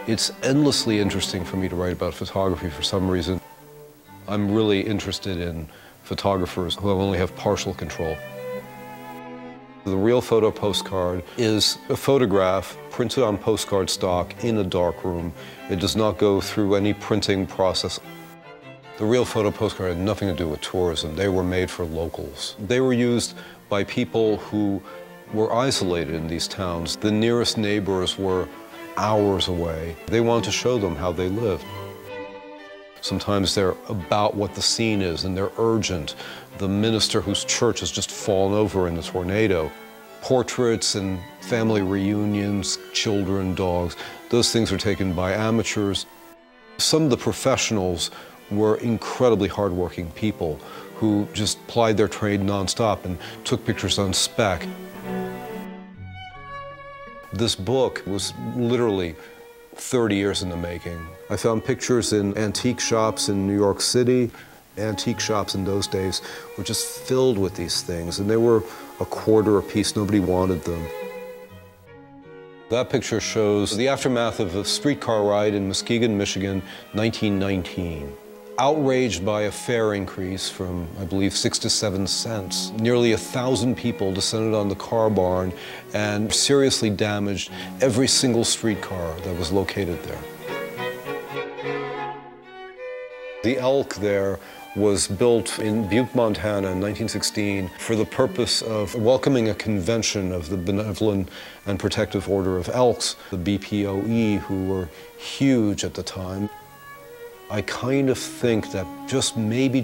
It's endlessly interesting for me to write about photography for some reason. I'm really interested in photographers who only have partial control. The real photo postcard is a photograph printed on postcard stock in a darkroom. It does not go through any printing process. The real photo postcard had nothing to do with tourism. They were made for locals. They were used by people who were isolated in these towns. The nearest neighbors were hours away. They wanted to show them how they lived. Sometimes they're about what the scene is and they're urgent. The minister whose church has just fallen over in the tornado. Portraits and family reunions, children, dogs, those things are taken by amateurs. Some of the professionals were incredibly hardworking people who just plied their trade nonstop and took pictures on spec. This book was literally 30 years in the making. I found pictures in antique shops in New York City. Antique shops in those days were just filled with these things, and they were a quarter a piece. Nobody wanted them. That picture shows the aftermath of a streetcar ride in Muskegon, Michigan, 1919. Outraged by a fare increase from, I believe, 6 to 7 cents, nearly 1,000 people descended on the car barn and seriously damaged every single streetcar that was located there. The Elk there was built in Butte, Montana in 1916 for the purpose of welcoming a convention of the Benevolent and Protective Order of Elks, the BPOE, who were huge at the time. I kind of think that just maybe,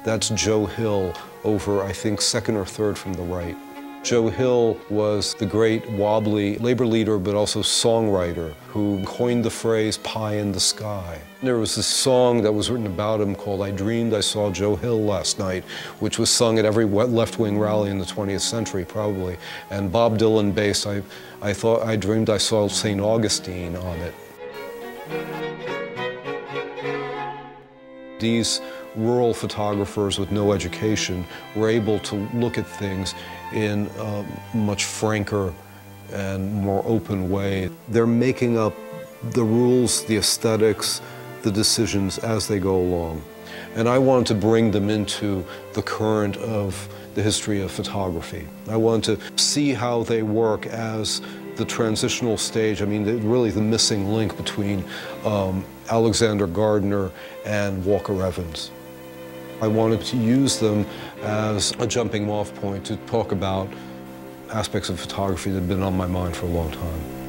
that's Joe Hill over, I think, second or third from the right. Joe Hill was the great wobbly labor leader, but also songwriter who coined the phrase pie in the sky. There was this song that was written about him called I Dreamed I Saw Joe Hill Last Night, which was sung at every left-wing rally in the 20th century, probably. And Bob Dylan based, I thought I dreamed I saw St. Augustine on it. These rural photographers with no education were able to look at things in a much franker and more open way. They're making up the rules, the aesthetics, the decisions as they go along. And I wanted to bring them into the current of the history of photography. I wanted to see how they work as the transitional stage, I mean, really the missing link between Alexander Gardner and Walker Evans. I wanted to use them as a jumping off point to talk about aspects of photography that had been on my mind for a long time.